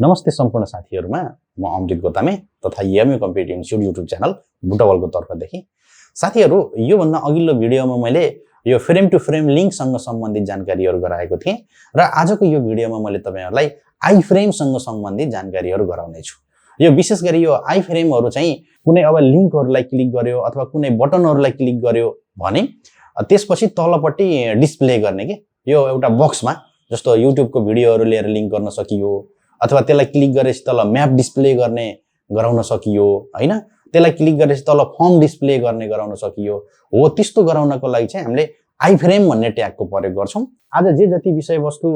नमस्ते सम्पूर्ण साथीहरुमा म अमृत गोतामे तथा MU competitive institute YouTube channel बुटवलको तर्फदेखि साथीहरु यो भन्दा अघिल्लो भिडियोमा मैले यो फ्रेम टु फ्रेम लिंक सँग सम्बन्धित जानकारीहरु गराएको थिएँ र आजको यो भिडियोमा मैले तपाईहरुलाई आई फ्रेम सँग सम्बन्धित जानकारीहरु गराउने छु। यो विशेष गरी यो आई फ्रेमहरु चाहिँ कुनै अब लिंकहरुलाई क्लिक गर्यो अथवा कुनै बटनहरुलाई क्लिक गर्यो भने त्यसपछि तलपट्टि डिस्प्ले गर्ने के यो एउटा बक्समा जस्तो युट्युबको भिडियोहरु लिएर लिंक गर्न सकियो अथवा त्यसलाई क्लिक गरेपछि तल म्याप डिस्प्ले गर्ने गराउन सकियो हैन त्यसलाई क्लिक गरेपछि तल फर्म डिस्प्ले गर्ने गराउन सकियो हो। त्यस्तो गराउनको लागि चाहिँ हामीले आई फ्रेम भन्ने ट्यागको प्रयोग गर्छौं। आज जे जति विषयवस्तु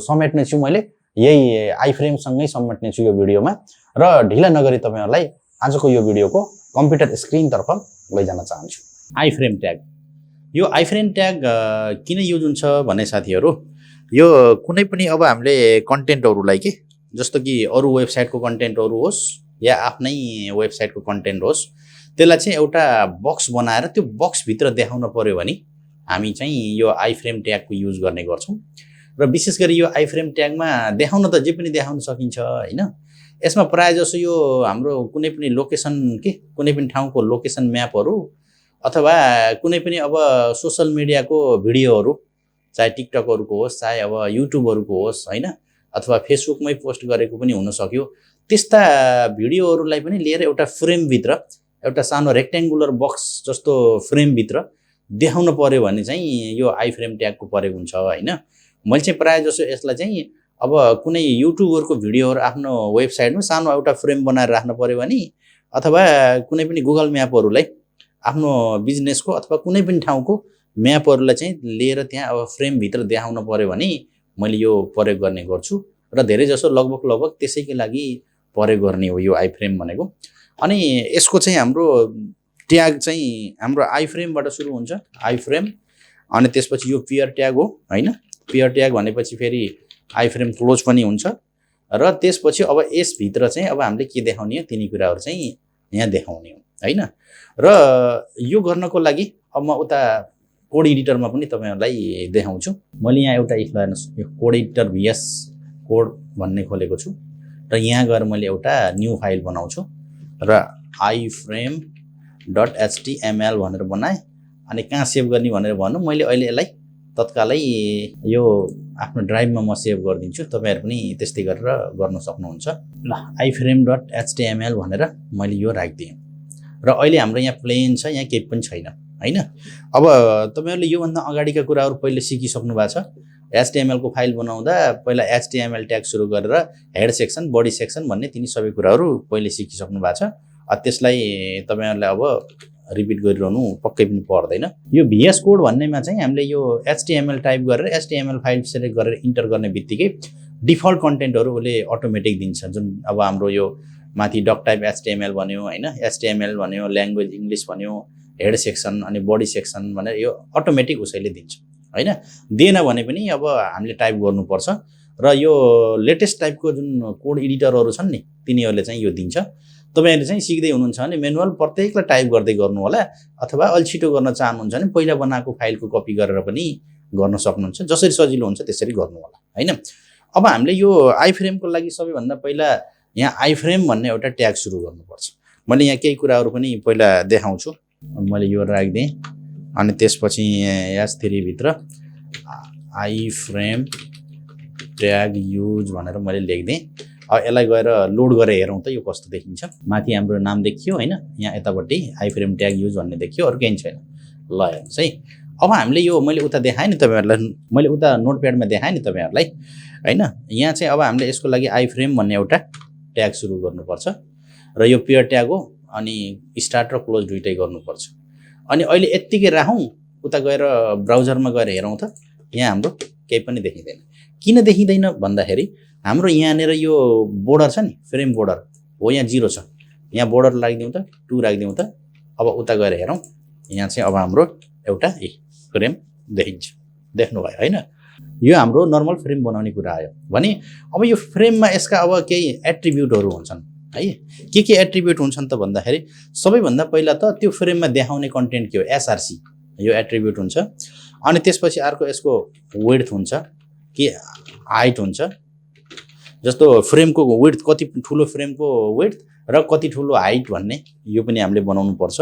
समेट्ने छु मैले यही आई फ्रेम सँगै समेट्ने छु यो भिडियोमा र ढिला नगरी तपाईहरुलाई आजको यो भिडियोको कम्प्युटर स्क्रिन तर्फ लैजान चाहन्छु। आई फ्रेम ट्याग यो आई फ्रेम ट्याग किन युज हुन्छ भने साथीहरु यो कुनै पनि अब हामीले कन्टेन्टहरुलाई के जस्तो कि अरु वेबसाइटको कन्टेन्टहरु होस् या आफ्नै वेबसाइटको कन्टेन्ट होस् त्यसलाई चाहिँ एउटा बक्स बनाएर त्यो बक्स भित्र देखाउन पर्यो भने हामी चाहिँ यो आई फ्रेम ट्यागको युज गर्ने गर्छौं। र विशेष गरी यो आई फ्रेम ट्यागमा देखाउन त जे पनि देखाउन सकिन्छ हैन। यसमा प्राय जसो यो हाम्रो कुनै पनि लोकेसन के कुनै पनि ठाउँको लोकेसन म्यापहरु अथवा कुनै पनि अब सोशल मिडियाको भिडियोहरु चाहे टिकटकहरुको होस् चाहे अब युट्युबहरुको होस् हैन अथवा फेसबुकमै पोस्ट गरेको पनि हुन सक्यो त्यस्ता भिडियोहरुलाई पनि लिएर एउटा फ्रेम भित्र एउटा सानो रेक्टेंगुलर बक्स जस्तो फ्रेम भित्र देखाउन पर्यो भने चाहिँ यो आई फ्रेम ट्यागको प्रयोग हुन्छ हैन। मैले चाहिँ प्राय जसो यसलाई चाहिँ अब कुनै युट्युबरको भिडियोहरु आफ्नो वेबसाइटमा सानो एउटा फ्रेम बनाएर राख्न पर्यो भने अथवा कुनै पनि गुगल म्यापहरुलाई आफ्नो बिजनेसको अथवा कुनै पनि ठाउँको म्यापहरुलाई चाहिँ लिएर त्यहाँ अब फ्रेम भित्र देखाउन पर्यो भने मैले यो प्रयोग गर्ने गर्छु र धेरै जसो लगभग त्यसैको लागि प्रयोग गर्ने हो यो आई फ्रेम भनेको। अनि यसको चाहिँ हाम्रो ट्याग चाहिँ हाम्रो आई फ्रेमबाट सुरु हुन्छ आई फ्रेम अनि त्यसपछि यो पेयर ट्याग हो हैन। पेयर ट्याग भनेपछि फेरि आई फ्रेम क्लोज पनि हुन्छ र त्यसपछि अब यस भित्र चाहिँ अब हामीले के देखाउने हो तिनी कुराहरु चाहिँ यहाँ देखाउने हो हैन। र यो गर्नको लागि अब म उता कोड एडिटरमा पनि तपाईहरुलाई देखाउँछु। मैले यहाँ एउटा हेर्नुस् यो कोड एडिटर VS कोड भन्ने खोलेको छु र यहाँ गएर मैले एउटा न्यू फाइल बनाउँछु र iframe.html भनेर बनाए अनि कहाँ सेभ गर्ने भनेर भन्नु मैले अहिले यसलाई तत्कालै यो आफ्नो ड्राइभमा म सेभ गर्दिन्छु। तपाईहरु पनि त्यस्तै गरेर गर्न सक्नुहुन्छ। ल iframe.html भनेर मैले यो राख्दिएँ र अहिले हाम्रो यहाँ प्लेन छ यहाँ केही पनि छैन हैन। अब तपाईहरुले यो भन्दा अगाडिका कुराहरु पहिले सिकिसक्नु भएको छ। HTML को फाइल बनाउँदा पहिला HTML ट्याग सुरु गरेर हेड सेक्सन बडी सेक्सन भन्ने तिनी सबै कुराहरु पहिले सिकिसक्नु भएको छ। त्यसलाई तपाईहरुले अब रिपिट गरिरहनु पक्कै पनि पर्दैन। यो VS कोड भन्नेमा चाहिँ हामीले यो HTML टाइप गरेर HTML फाइल सेलेक्ट गरेर इन्टर गर्ने बित्तिकै डिफल्ट कन्टेन्टहरुले अटोमेटिक दिन्छ। जुन अब हाम्रो यो माथि डक टाइप HTML भन्यो हैन HTML भन्यो ल्याङ्ग्वेज इंग्लिश भन्यो हेड सेक्सन अनि बडी सेक्सन भनेर यो अटोमेटिक उसैले दिन्छ हैन। दिएन भने पनि अब हामीले टाइप गर्नुपर्छ र यो लेटेस्ट टाइपको जुन कोड एडिटरहरु छन् नि तिनीहरुले चाहिँ यो दिन्छ। तपाईहरुले चाहिँ सिक्दै हुनुहुन्छ भने म्यानुअल प्रत्येकलाई टाइप गर्दै गर्नु होला अथवा अलि छिटो गर्न चाहनुहुन्छ भने पहिला बनाएको फाइलको कपी गरेर पनि गर्न सक्नुहुन्छ। जसरी सजिलो हुन्छ त्यसरी गर्नु होला हैन। अब हामीले यो आई फ्रेमको लागि सबैभन्दा पहिला यहाँ आई फ्रेम भन्ने एउटा ट्याग सुरु गर्नुपर्छ। मैले यहाँ केही कुराहरु पनि पहिला देखाउँछु। मैले यो राख्दिए अनि त्यसपछि S3 भित्र आई फ्रेम ट्याग युज भनेर मैले लेख्दिए। अब यसलाई गएर लोड गरेर हेरौँ त यो कस्तो देखिन्छ। माथि हाम्रो नाम देखियो हैन यहाँ यतापट्टि आई फ्रेम ट्याग युज भन्ने देखियो अरु केही छैन। ल हेर्नुस् है। अब हामीले यो मैले उता देखाए नि तपाईहरुलाई मैले उता नोटप्याडमा देखाए नि तपाईहरुलाई हैन। यहाँ चाहिँ अब हामीले यसको लागि आई फ्रेम भन्ने एउटा ट्याग सुरु गर्नुपर्छ र यो पेयर ट्याग हो अनि स्टार्ट र क्लोज दुईटै गर्नुपर्छ। अनि अहिले यतिकै राखौं उता गएर ब्राउजरमा गएर हेरौँ त यहाँ हाम्रो केही पनि देखिदैन। किन देखिदैन भन्दाखेरि हाम्रो यहाँनेर यो बोर्डर छ नि फ्रेम बोर्डर हो यहाँ 0 छ। यहाँ बोर्डर राख्दियौ त 2 राख्दियौ त। अब उता गएर हेरौँ यहाँ चाहिँ अब हाम्रो एउटा फ्रेम देखिन्छ। देख्नु भयो हैन। यो हाम्रो नर्मल फ्रेम बनाउने कुरा आयो भने अब यो फ्रेममा यसका अब केही एट्रिब्युटहरु हुन्छन् है। के एट्रिब्युट हुन्छन् त भन्दाखेरि सबैभन्दा पहिला त त्यो फ्रेममा देखाउने कन्टेन्ट के हो SRC यो एट्रिब्युट हुन्छ। अनि त्यसपछि अर्को यसको विड्थ हुन्छ कि हाइट हुन्छ जस्तो फ्रेमको विड्थ कति ठुलो फ्रेमको विड्थ र कति ठुलो हाइट भन्ने यो पनि हामीले बनाउनु पर्छ।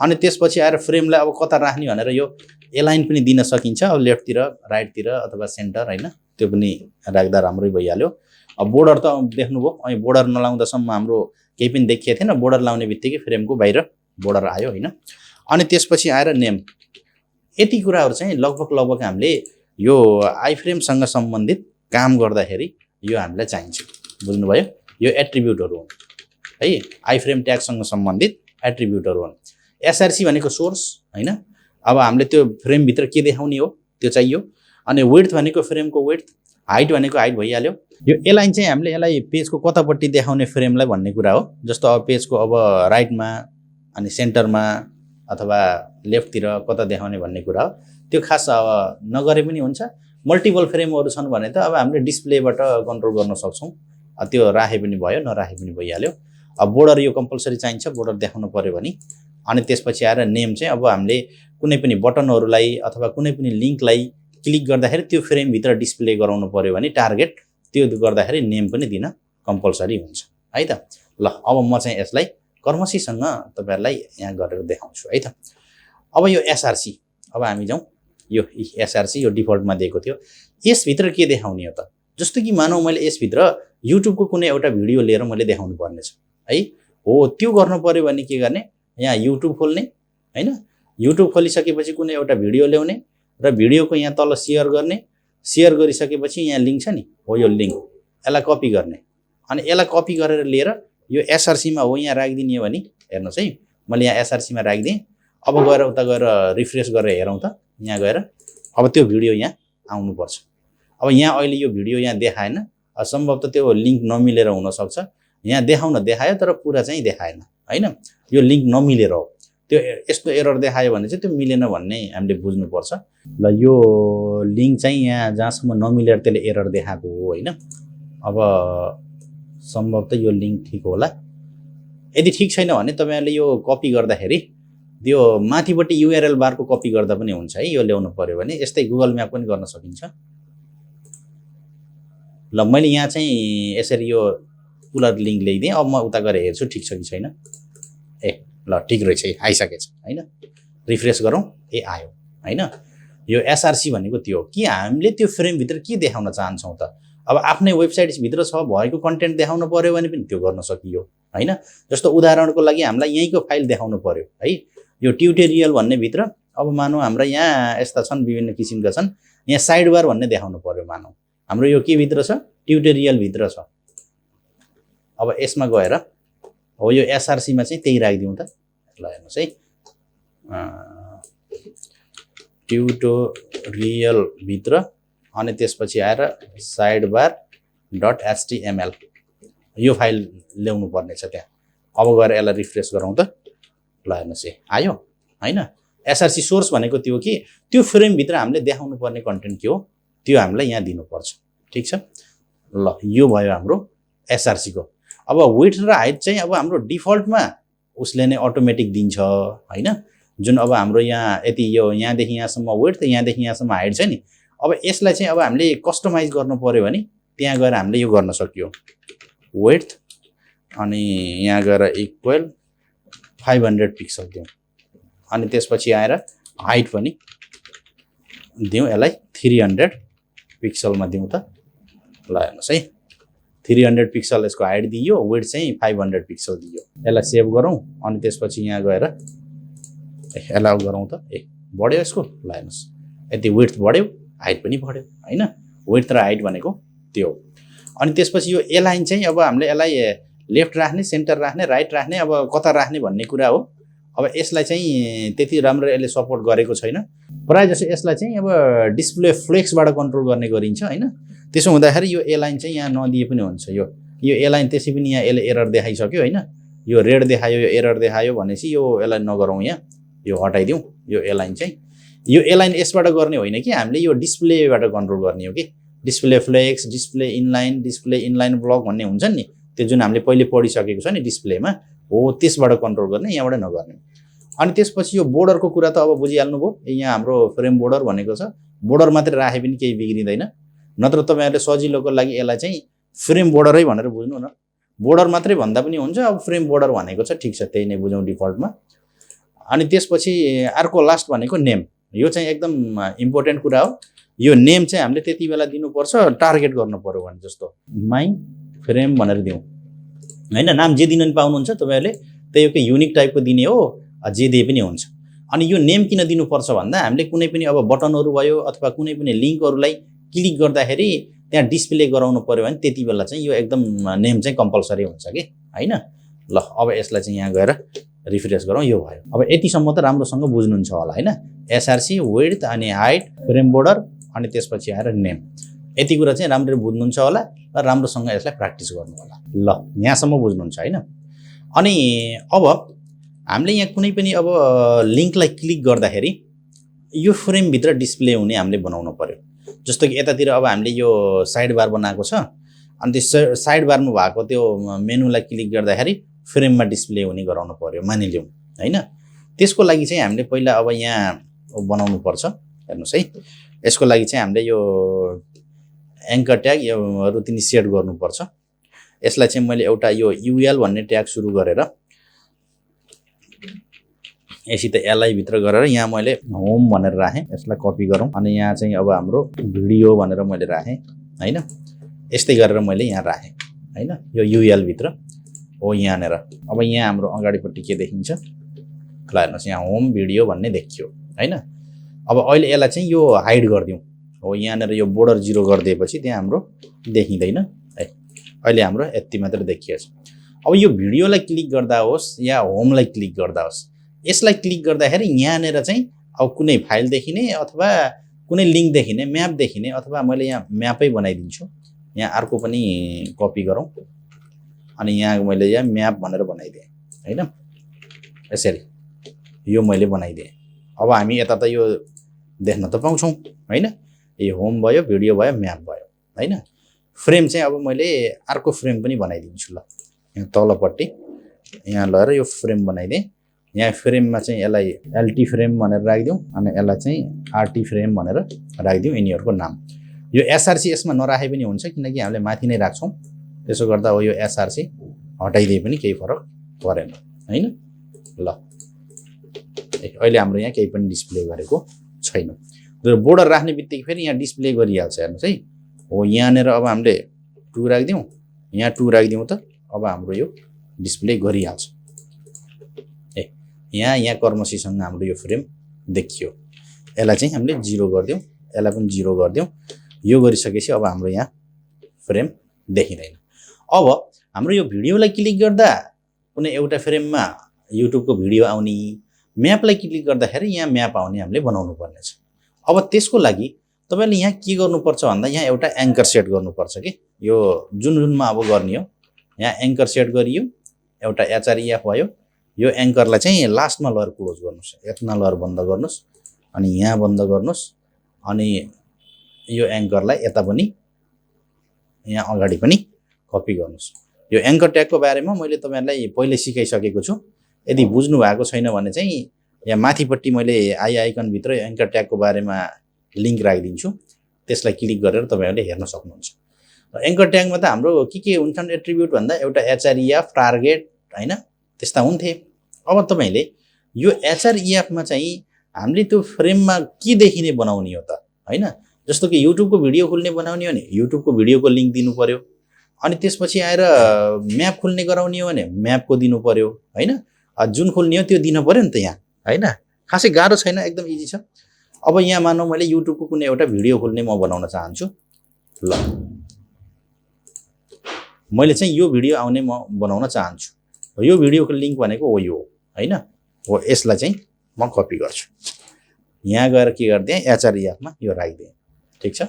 अनि त्यसपछि आएर फ्रेमलाई अब कता राख्ने भनेर यो एलाइन पनि दिन सकिन्छ। अब लेफ्टतिर राइटतिर अथवा सेन्टर हैन त्यो पनि राख्दा राम्रै भइहाल्यो। अब बोर्डर त देख्नुभयो, अनि बोर्डर नलाउँदासम्म हाम्रो केही पनि देखिएको थिएन। बोर्डर लाउने बित्तिकै फ्रेमको बाहिर बोर्डर आयो हैन। अनि त्यसपछि आएर नेम, यति कुराहरू चाहिँ लगभग हामीले यो आइफ्रेमसँग सम्बन्धित काम गर्दाखेरि यो हामीलाई चाहिन्छ। बुझ्नुभयो? यो एट्रिब्युटहरू हुन् है, आइफ्रेम ट्यागसँग सम्बन्धित एट्रिब्युटहरू हुन्। एसआरसी भनेको सोर्स हैन। अब हामीले त्यो फ्रेमभित्र के देखाउने हो त्यो चाहियो। अनि विड्थ भनेको फ्रेमको विड्थ, हाइट भनेको हाइट भइहाल्यो। यो एलाइन चाहिँ हामीले यसलाई पेजको कतापट्टि देखाउने फ्रेमलाई भन्ने कुरा हो। जस्तो अब पेजको अब राइटमा अनि सेन्टरमा अथवा लेफ्टतिर कता देखाउने भन्ने कुरा हो। त्यो खास अब नगरे पनि हुन्छ। मल्टिपल फ्रेमहरू छन् भने त अब हामीले डिस्प्लेबाट कन्ट्रोल गर्न सक्छौँ। त्यो राखे पनि भयो, नराखे पनि भइहाल्यो। अब बोर्डर यो कम्पलसरी चाहिन्छ, बोर्डर देखाउनु पर्यो भने। अनि त्यसपछि आएर नेम चाहिँ अब हामीले कुनै पनि बटनहरूलाई अथवा कुनै पनि लिङ्कलाई क्लिक गर्दाखेरि त्यो फ्रेमभित्र डिस्प्ले गराउनु पर्यो भने टार्गेट त्यो गर्दाखेरि नेम पनि दिन कम्पलसरी हुन्छ है त। ल अब म चाहिँ यसलाई कर्मसीसँग तपाईहरुलाई यहाँ गरेर देखाउँछु है त। अब यो एसआरसी, अब हामी जाउँ। यो एसआरसी यो डिफल्टमा दिएको थियो। यसभित्र के देखाउने हो त? जस्तो कि मानौ मैले यसभित्र युट्युबको कुनै एउटा भिडियो लिएर मैले देखाउनु पर्ने छ है। हो त्यो गर्नु पर्यो भने के गर्ने? यहाँ युट्युब खोल्ने हैन। युट्युब खोलिसकेपछि कुनै एउटा भिडियो ल्याउने र भिडियोको यहाँ तल शेयर गर्ने। शेयर गरिसकेपछि यहाँ लिङ्क छ नि, हो यो लिङ्क, यसलाई कपी गर्ने। अनि यसलाई कपी गरेर लिएर यो एसआरसीमा हो यहाँ राखिदिने हो भने हेर्नुहोस् है, मैले यहाँ एसआरसीमा राखिदिएँ। अब गएर उता गएर रिफ्रेस गरेर हेरौँ त। यहाँ गएर अब त्यो भिडियो यहाँ आउनुपर्छ। अब यहाँ अहिले यो भिडियो यहाँ देखाएन, सम्भवतः त्यो लिङ्क नमिलेर हुनसक्छ। यहाँ देखायो तर पुरा चाहिँ देखाएन हैन। यो लिङ्क नमिलेर हो। त्यो यस्तो एरर देखायो भने चाहिँ त्यो मिलेन भन्ने हामीले बुझ्नुपर्छ। ल यो लिङ्क चाहिँ यहाँ जहाँसम्म नमिलेर त्यसले एरर देखाएको हो हैन। अब सम्भवतः यो लिङ्क ठिक होला। यदि ठिक छैन भने तपाईहरुले यो कपी गर्दाखेरि त्यो माथिपट्टि युआरएल बारको कपी गर्दा पनि हुन्छ है। यो ल्याउनु पर्यो भने यस्तै गुगल म्याप पनि गर्न सकिन्छ। ल मैले यहाँ चाहिँ यसरी यो पुलर लिङ्क ल्याइदिएँ। अब म उता गएर हेर्छु ठिक छ कि छैन। ए ल ठिक रहेछ, आइसकेछ हैन। रिफ्रेस गरौँ, ए आयो हैन। यो एसआरसी भनेको त्यो कि हामीले त्यो फ्रेमभित्र के देखाउन चाहन्छौँ त। अब आफ्नै वेबसाइटभित्र छ भएको कन्टेन्ट देखाउन पर्यो भने पनि त्यो गर्न सकियो हैन। जस्तो उदाहरणको लागि हामीलाई यहीँको फाइल देखाउनु पर्यो है। यो ट्युटोरियल भन्ने भित्र अब मानौ हाम्रो यहाँ यस्ता छन्, विभिन्न किसिमका छन्। यहाँ साइड बार भन्ने देखाउनु पर्यो मानौ। हाम्रो यो के भित्र छ? ट्युटोरियल भित्र छ। अब यसमा गएर हो यो एसआरसीमा चाहिँ त्यही राखिदिउँ त। ल हेर्नुहोस् है, ट्युटोरियल भित्र अनि त्यसपछि आएर साइड बार डट एचटीएमएल यो फाइल ल्याउनु पर्ने छ त्यहाँ। अब गएर यसलाई रिफ्रेस गरौँ त। ल हेर्नुहोस् है आयो हैन। एसआरसी सोर्स भनेको त्यो कि त्यो फ्रेमभित्र हामीले देखाउनु पर्ने कन्टेन्ट के हो त्यो हामीलाई यहाँ दिनुपर्छ। ठिक छ। ल यो भयो हाम्रो एसआरसी को। अब विड्थ र हाइट चाहिँ अब हाम्रो डिफल्टमा उसले नै अटोमेटिक दिन्छ हैन। जुन अब हाम्रो यहाँ यति यो यहाँदेखि यहाँसम्म विड्थ, यहाँदेखि यहाँसम्म हाइट छ नि। अब यसलाई चाहिँ अब हामीले कस्टमाइज गर्नु पर्यो भने त्यहाँ गएर हामीले यो गर्न सकियो। विड्थ अनि यहाँ गएर इक्वल 500 पिक्सल दिउँ। अनि त्यसपछि आएर हाइट पनि दिउँ, यसलाई 300 पिक्सलमा दिउँ त। ल हेर्नुहोस् है, 300 पिक्सल यसको हाइट दियो, विड्थ चाहिँ 500 पिक्सल दियो। यसलाई सेभ गरौँ। अनि त्यसपछि यहाँ गएर एलाउ गरौँ त। ए बढ्यो यसको। ल हेर्नुहोस् यति विड्थ बढ्यो, हाइट पनि बढ्यो हैन। विड्थ र हाइट भनेको त्यो। अनि त्यसपछि यो एलाइन चाहिँ अब हामीले यसलाई लेफ्ट राख्ने, सेन्टर राख्ने, राइट राख्ने, अब कता राख्ने भन्ने कुरा हो। अब यसलाई चाहिँ त्यति राम्रो यसले सपोर्ट गरेको छैन। प्रायः जसो यसलाई चाहिँ अब डिस्प्ले फ्लेक्सबाट कन्ट्रोल गर्ने गरिन्छ हैन। त्यसो हुँदाखेरि यो एलाइन चाहिँ यहाँ नदिए पनि हुन्छ। यो एलाइन त्यसै पनि यहाँ यसले एरर देखाइसक्यो हैन। यो रेड देखायो, यो एरर देखायो भनेपछि यो यसलाई नगरौँ, यहाँ यो हटाइदिउँ। यो एलाइन चाहिँ यो एलाइन यसबाट गर्ने होइन कि हामीले यो डिस्प्लेबाट कन्ट्रोल गर्ने हो कि। Display flex, display inline block भन्ने हुन्छ नि, त्यो जुन हामीले पहिले पढिसकेको छ नि डिस्प्लेमा, हो त्यसबाट कन्ट्रोल गर्ने, यहाँबाट नगर्ने। अनि त्यसपछि यो बोर्डरको कुरा त अब बुझिहाल्नु भयो। यहाँ हाम्रो फ्रेम बोर्डर भनेको छ। बोर्डर मात्रै राखे पनि केही बिग्रिँदैन। नत्र तपाईहरुले सजिलोको लागि यसलाई चाहिँ फ्रेम बोर्डरै भनेर बुझ्नु न, बोर्डर मात्रै भन्दा पनि हुन्छ। अब फ्रेम बोर्डर भनेको छ, ठिक छ, त्यही नै बुझौँ डिफल्टमा। अनि त्यसपछि अर्को लास्ट भनेको नेम। यो चाहिँ एकदम इम्पोर्टेन्ट कुरा हो। यो नेम चाहिँ हामीले त्यति बेला दिनुपर्छ टार्गेट गर्नु पर्यो भने जस्तो माई फ्रेम भनेर दिउँ हैन। नाम जे दिन पनि पाउनुहुन्छ तपाईँहरूले, त्यही एउटा युनिक टाइपको दिने हो, जे दिए पनि हुन्छ। अनि यो नेम किन दिनुपर्छ भन्दा हामीले कुनै पनि अब बटनहरू भयो अथवा कुनै पनि लिङ्कहरूलाई क्लिक गर्दाखेरि त्यहाँ डिस्प्ले गराउनु पर्यो भने त्यति बेला चाहिँ यो एकदम नेम चाहिँ कम्पलसरी हुन्छ कि हैन। ल अब यसलाई चाहिँ यहाँ गएर रिफ्रेस गरौँ। यो भयो। अब यतिसम्म त राम्रोसँग बुझ्नुहुन्छ होला हैन। एसआरसी, विड्थ अनि हाइट, फ्रेम बोर्डर अनि त्यसपछि आएर नेम, यति कुरा चाहिँ राम्ररी बुझ्नुहुन्छ होला र राम्रोसँग यसलाई प्र्याक्टिस गर्नु होला। ल यहाँसम्म बुझ्नुहुन्छ हैन। अनि अब हामीले यहाँ कुनै पनि अब लिङ्कलाई क्लिक गर्दाखेरि यो फ्रेमभित्र डिस्प्ले हुने हामीले बनाउनु पर्यो। जस्तो कि यतातिर अब हामीले यो साइड बार बनाएको छ, अनि त्यो साइड बारमा भएको त्यो मेनुलाई क्लिक गर्दाखेरि फ्रेममा डिस्प्ले हुने गराउनु पर्यो मानिलिउँ हैन। त्यसको लागि चाहिँ हामीले पहिला अब यहाँ बनाउनु पर्छ। हेर्नुहोस् है, यसको लागि चाहिँ हामीले यो एङ्कर ट्याग यो रुटिन सेट गर्नुपर्छ। यसलाई चाहिँ मैले एउटा यो युएल भन्ने ट्याग सुरु गरेर यसित एलआई भित्र गरेर यहाँ मैले होम भनेर राखेँ। यसलाई कपी गरौँ अनि यहाँ चाहिँ अब हाम्रो भिडियो भनेर मैले राखेँ हैन। यस्तै गरेर मैले यहाँ राखेँ हैन, यो युएल भित्र हो यहाँनिर। अब यहाँ हाम्रो अगाडिपट्टि के देखिन्छ, ल हेर्नुहोस् यहाँ होम भिडियो भन्ने देखियो हैन। अब अहिले यसलाई चाहिँ यो हाइड गरिदिउँ। हो यहाँनिर यो बोर्डर 0 गरिदिएपछि त्यहाँ हाम्रो देखिँदैन है। अहिले हाम्रो यति मात्र देखिएछ। अब यो भिडियोलाई क्लिक गर्दा होस् या होमलाई क्लिक गर्दा होस्, यसलाई क्लिक गर्दाखेरि यहाँनिर चाहिँ अब कुनै फाइल देखिने अथवा कुनै लिङ्क देखिने, म्याप देखिने, अथवा मैले यहाँ म्यापै बनाइदिन्छु। यहाँ अर्को पनि कपी गरौँ अनि यहाँ मैले यहाँ म्याप भनेर बनाइदिएँ हैन। यसरी यो मैले बनाइदिएँ। अब हामी यता त यो देख्न त पाउँछौँ हैन। यो होम भयो, भिडियो भयो, म्याप भयो हैन। फ्रेम चाहिँ अब मैले अर्को फ्रेम पनि बनाइदिन्छु। ल यहाँ तलपट्टि यहाँ लगेर यो फ्रेम बनाइदिएँ। यहाँ फ्रेममा चाहिँ यसलाई एलटी फ्रेम भनेर राखिदिउँ अनि यसलाई चाहिँ आरटी फ्रेम भनेर राखिदिउँ यिनीहरूको नाम। यो एसआरसी यसमा नराखे पनि हुन्छ किनकि हामीले माथि नै राख्छौँ। त्यसो गर्दा अब यो एसआरसी हटाइदिए पनि केही फरक परेन हैन। ल अहिले हाम्रो यहाँ केही पनि डिस्प्ले गरेको छैन। र बोर्डर राख्ने बित्तिकै फेरि यहाँ डिस्प्ले गरिहाल्छ। हेर्नुहोस् है, हो यहाँनिर अब हामीले 2 राखिदिउँ, यहाँ 2 राखिदिउँ त अब हाम्रो यो डिस्प्ले गरिहाल्छ। यहाँ कर्मसीसँग हाम्रो यो फ्रेम देखियो। यसलाई चाहिँ हामीले 0 गरिदिउँ, यसलाई पनि 0 गरिदिउँ। यो गरिसकेपछि अब हाम्रो यहाँ फ्रेम देखिँदैन। अब हाम्रो यो भिडियोलाई क्लिक गर्दा कुनै एउटा फ्रेममा युट्युबको भिडियो आउने, म्यापलाई क्लिक गर्दाखेरि यहाँ म्याप आउने हामीले बनाउनु पर्नेछ। अब त्यसको लागि तपाईँले यहाँ के गर्नुपर्छ भन्दा यहाँ एउटा एङ्कर सेट गर्नुपर्छ कि यो जुनमा अब गर्ने हो। यहाँ एङ्कर सेट गरियो, एउटा एचआरइएफ भयो। यो एङ्करलाई चाहिँ लास्टमा लगेर क्लोज गर्नुहोस्, यत्न लगेर बन्द गर्नुहोस् अनि यहाँ बन्द गर्नुहोस् अनि यो एङ्करलाई यता पनि यहाँ अगाडि पनि कपी गर्नुहोस्। यो एङ्कर ट्यागको बारेमा मैले तपाईँहरूलाई पहिले सिकाइसकेको छु। यदि बुझ्नु भएको छैन भने चाहिँ यहाँ माथिपट्टि मैले आई आइकनभित्र एङ्कर ट्यागको बारेमा लिङ्क राखिदिन्छु, त्यसलाई क्लिक गरेर तपाईँहरूले हेर्न सक्नुहुन्छ। एङ्कर ट्यागमा त हाम्रो के हुन्छन् एट्रिब्युट भन्दा एउटा एचआरइएफ, टार्गेट हैन, त्यस्ता हुन्थे। अब तपाईँले यो एचआरइएफमा चाहिँ हामीले त्यो फ्रेममा के देखिने बनाउने हो त हैन। जस्तो कि युट्युबको भिडियो खुल्ने बनाउने हो भने युट्युबको भिडियोको लिङ्क दिनु पर्यो। अनि त्यसपछि आएर म्याप खुल्ने गराउने हो भने म्यापको दिनु पर्यो हैन। जुन खुल्ने हो त्यो दिनु पर्यो नि त यहाँ हैन। खासै गाह्रो छैन, एकदम इजी छ। अब यहाँ मानौँ मैले युट्युबको कुनै एउटा भिडियो खुल्ने म बनाउन चाहन्छु। ल मैले चाहिँ यो भिडियो आउने म बनाउन चाहन्छु। यो भिडियोको लिङ्क भनेको हो यो हैन। हो यसलाई चाहिँ म कपी गर्छु, यहाँ गएर के गरिदिएँ एचआरइएफमा यो राखिदिएँ। ठिक छ।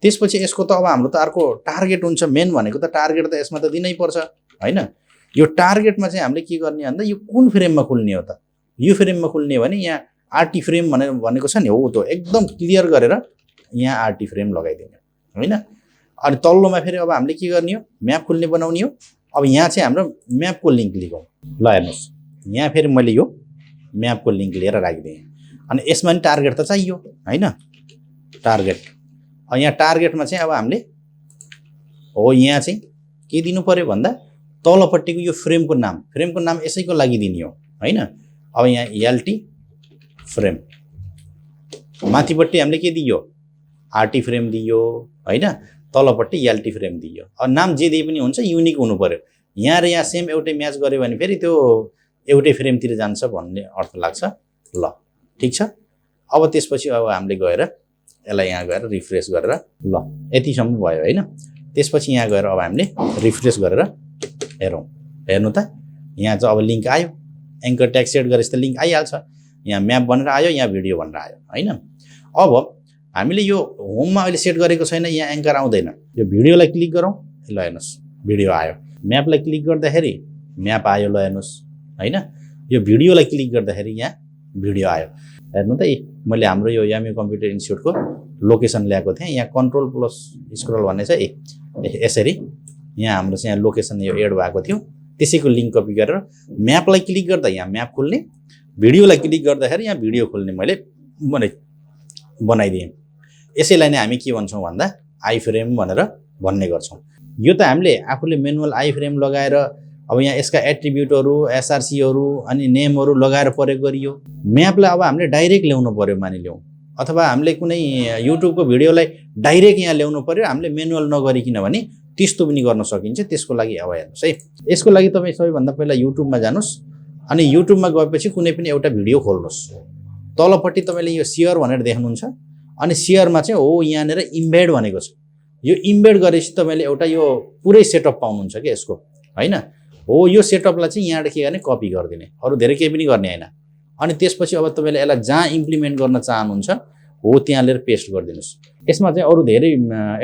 त्यसपछि यसको त अब हाम्रो त अर्को टार्गेट हुन्छ। मेन भनेको त टार्गेट त यसमा त दिनै पर्छ हैन। यो टार्गेटमा चाहिँ हामीले के गर्ने भन्दा यो कुन फ्रेममा खुल्ने हो त, यो फ्रेममा खुल्ने हो भने यहाँ आरटी फ्रेम भनेको छ नि, हो त्यो एकदम क्लियर गरेर यहाँ आरटी फ्रेम लगाइदिने हैन। अनि तल्लोमा फेरि अब हामीले के गर्ने हो, म्याप खुल्ने बनाउने हो। अब यहाँ चाहिँ हाम्रो म्यापको लिङ्क लिगौँ। ल हेर्नुहोस् यहाँ फेरि मैले यो म्यापको लिङ्क लिएर राखिदिएँ। अनि यसमा नि टार्गेट त चाहियो हैन, टार्गेट। यहाँ टार्गेटमा चाहिँ अब हामीले हो यहाँ चाहिँ के दिनु पर्यो भन्दा तलपट्टिको यो फ्रेमको नाम यसैको लागि दिने हो हैन। अब यहाँ एलटी फ्रेम, माथिपट्टि हामीले के दियो आरटी फ्रेम दियो हैन, तलपट्टि एलटी फ्रेम दियो। अब नाम जे दिए पनि हुन्छ, युनिक हुनु पर्यो। यहाँ र यहाँ सेम एउटै म्याच गर्यो भने फेरि त्यो एउटै फ्रेमतिर जान्छ भन्ने अर्थ लाग्छ। ल ठीक छ। अब त्यसपछि अब हामीले गएर यसलाई यहाँ गएर रिफ्रेस गरेर ल यतिसम्म भयो हैन। त्यसपछि यहाँ गएर अब हामीले रिफ्रेस गरेर हेरौँ, हेर्नु त यहाँ चाहिँ अब लिङ्क आयो, एङ्कर ट्याग सेट गरेपछि त लिङ्क आइहाल्छ। यहाँ म्याप भनेर आयो, यहाँ भिडियो भनेर आयो हैन। अब हामीले यो होममा अहिले सेट गरेको छैन, यहाँ एङ्कर आउँदैन। यो भिडियोलाई क्लिक गरौँ, ल हेर्नुहोस् भिडियो आयो। म्यापलाई क्लिक गर्दाखेरि म्याप आयो, ल हेर्नुहोस् हैन। यो भिडियोलाई क्लिक गर्दाखेरि यहाँ भिडियो आयो। हेर्नु त मैले हाम्रो यो यामी कम्प्युटर इन्स्टिट्युटको लोकेसन ल्याएको थिएँ। यहाँ कन्ट्रोल प्लस स्क्रोल भन्ने छ यसरी यहाँ हाम्रो चाहिँ यहाँ लोकेसन यो एड भएको थियो, त्यसैको लिङ्क कपी गरेर म्यापलाई क्लिक गर्दा यहाँ म्याप खुल्ने, भिडियोलाई क्लिक गर्दाखेरि यहाँ भिडियो खुल्ने मैले बनाइदिएँ। यसैलाई नै हामी के भन्छौँ भन्दा आइफ्रेम भनेर भन्ने गर्छौँ। यो त हामीले आफूले म्यानुअल आइफ्रेम लगाएर अब यहाँ यसका एट्रिब्युटहरू एसआरसीहरू अनि नेमहरू लगाएर प्रयोग गरियो। म्यापलाई अब हामीले डाइरेक्ट ल्याउनु पर्यो मानिलिउँ, अथवा हामीले कुनै युट्युबको भिडियोलाई डाइरेक्ट यहाँ ल्याउनु पर्यो हामीले म्यानुअल नगरिकन भने त्यस्तो पनि गर्न सकिन्छ। त्यसको लागि अब हेर्नुहोस् है, यसको लागि तपाईँ सबैभन्दा पहिला युट्युबमा जानुहोस् अनि युट्युबमा गएपछि कुनै पनि एउटा भिडियो खोल्नुहोस्। तलपट्टि तपाईँले यो सेयर भनेर देख्नुहुन्छ अनि सेयरमा चाहिँ हो यहाँनिर इम्बेड भनेको छ। यो इम्बेड गरेपछि तपाईँले एउटा यो पुरै सेटअप पाउनुहुन्छ कि यसको हैन। हो यो सेटअपलाई चाहिँ यहाँबाट के गर्ने कपी गरिदिने, अरू धेरै केही पनि गर्ने होइन। अनि त्यसपछि अब तपाईँले यसलाई जहाँ इम्प्लिमेन्ट गर्न चाहनुहुन्छ हो त्यहाँ लिएर पेस्ट गरिदिनुहोस्। यसमा चाहिँ अरू धेरै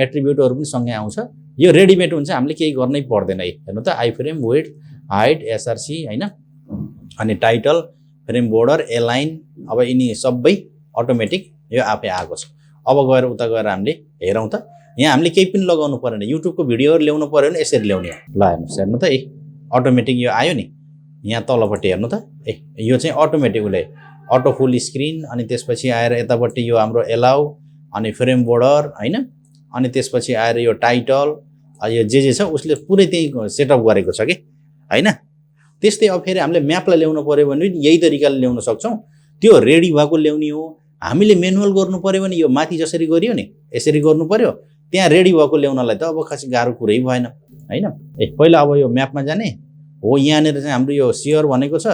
एट्रिब्युटहरू पनि सँगै आउँछ। यो रेडिमेड हुन्छ, हामीले केही गर्नै पर्दैन है। हेर्नु त आइफ्रेम, विड्थ, हाइट, एसआरसी हैन, अनि टाइटल, फ्रेम बोर्डर, एलाइन, अब यिनी सबै अटोमेटिक यो आफै आएको छ। अब गएर उता गएर हामीले हेरौँ त, यहाँ हामीले केही पनि लगाउनु परेन। युट्युबको भिडियोहरू ल्याउनु पर्यो भने यसरी ल्याउने हो। ल हेर्नुहोस्, हेर्नु त अटोमेटिक यो आयो नि यहाँ तलपट्टि। हेर्नु त यो चाहिँ अटोमेटिक उसले अटो फुल स्क्रिन, अनि त्यसपछि आएर यतापट्टि यो हाम्रो एलाउ, अनि फ्रेम बोर्डर हैन, अनि त्यसपछि आएर यो टाइटल, यो जे छ उसले पुरै त्यही सेटअप गरेको छ कि हैन। त्यस्तै अब फेरि हामीले म्यापलाई ल्याउनु पर्यो भने यही तरिकाले ल्याउन सक्छौँ। त्यो रेडी भएको ल्याउने हो। हामीले म्यानुअल गर्नु पर्यो भने यो माथि जसरी गरियो नि यसरी गर्नु पर्यो। त्यहाँ रेडी भएको ल्याउनलाई त अब खासै गाह्रो कुरै भएन हैन। पहिला अब यो म्यापमा जाने हो, यहाँनिर चाहिँ हाम्रो यो सेयर भनेको छ।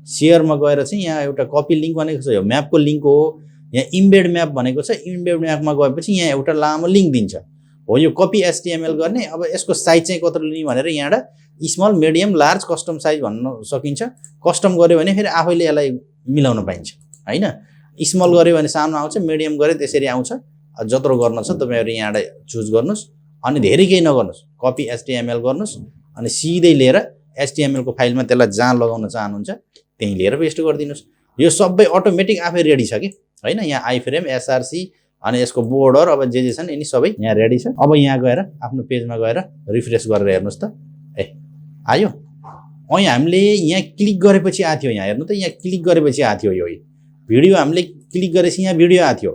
सेयरमा गएर चाहिँ यहाँ एउटा कपी लिङ्क भनेको छ, यो म्यापको लिङ्क हो। यहाँ इम्बेड म्याप भनेको छ, इम्बेड म्यापमा गएपछि यहाँ एउटा लामो लिङ्क दिन्छ हो। यो कपी एचटिएमएल गर्ने। अब यसको साइज चाहिँ कत्रो लिने भनेर यहाँबाट small, medium, large, custom size भन्न सकिन्छ। कस्टम गर्यो भने फेरि आफैले यसलाई मिलाउन पाइन्छ हैन। स्मल गर्यो भने सानो आउँछ, मिडियम गरे त्यसरी आउँछ। जत्रो गर्न छ तपाईँहरू यहाँबाट चुज गर्नुहोस् अनि धेरै केही नगर्नुहोस्, कपी एचटिएमएल गर्नुहोस् अनि सिधै लिएर एचटिएमएलको फाइलमा त्यसलाई जहाँ लगाउन चाहनुहुन्छ त्यहीँ लिएर पेस्ट गरिदिनुहोस्। यो सबै अटोमेटिक आफै रेडी छ कि हैन। यहाँ आइफ्रेम, एसआरसी अनि यसको बोर्डर अब जे छन् यिनी सबै यहाँ रेडी छ। अब यहाँ गएर आफ्नो पेजमा गएर रिफ्रेस गरेर हेर्नुहोस् त आयो। अनि हामीले यहाँ क्लिक गरेपछि आएको थियो, यहाँ हेर्नु त यहाँ क्लिक गरेपछि आएको थियो। यो भिडियो हामीले क्लिक गरेपछि यहाँ भिडियो आएको थियो।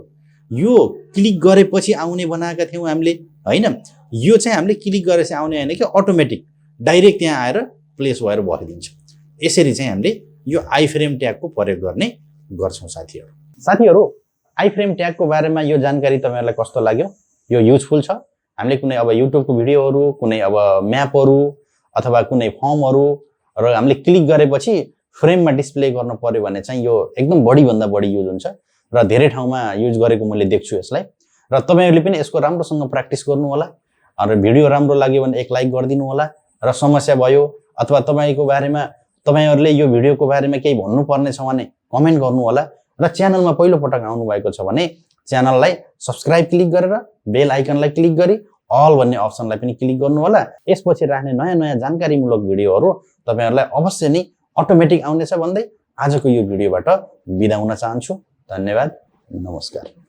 यो क्लिक गरेपछि आउने बनाएका थियौँ हामीले हैन। यो चाहिँ हामीले क्लिक गरेपछि आउने होइन कि अटोमेटिक डाइरेक्ट त्यहाँ आएर प्लेस भएर भइदिन्छ। यसरी चाहिँ हामीले यो आइफ्रेम ट्यागको प्रयोग गर्ने गर्छौँ साथीहरू। आइफ्रेम ट्यागको बारेमा यो जानकारी तपाईँहरूलाई कस्तो लाग्यो? यो युजफुल छ? हामीले कुनै अब युट्युबको भिडियोहरू, कुनै अब म्यापहरू अथवा कुनै फर्महरू र हामीले क्लिक गरेपछि फ्रेममा डिस्प्ले गर्न पर्यो भने चाहिँ यो एकदम बढीभन्दा बढी युज हुन्छ र धेरै ठाउँमा युज गरेको मैले देख्छु यसलाई। र तपाईँहरूले पनि यसको राम्रोसँग प्र्याक्टिस गर्नु होला। र भिडियो राम्रो लाग्यो भने एक लाइक गरिदिनु होला। र समस्या भयो अथवा तपाईँको बारेमा तपाईँहरूले यो भिडियोको बारेमा केही भन्नुपर्ने छ भने कमेन्ट गर्नु होला। र च्यानलमा पहिलो पटक आउनु भएको छ भने च्यानललाई सब्स्क्राइब क्लिक गरेर बेल आइकनलाई क्लिक गरी अल भन्ने अप्सनलाई पनि क्लिक गर्नु होला। यसपछि राख्ने नयाँ नयाँ जानकारीमूलक भिडियोहरू तपाईँहरूलाई अवश्य नै अटोमेटिक आउनेछ भन्दै आजको यो भिडियोबाट बिदा हुन चाहन्छु। धन्यवाद, नमस्कार।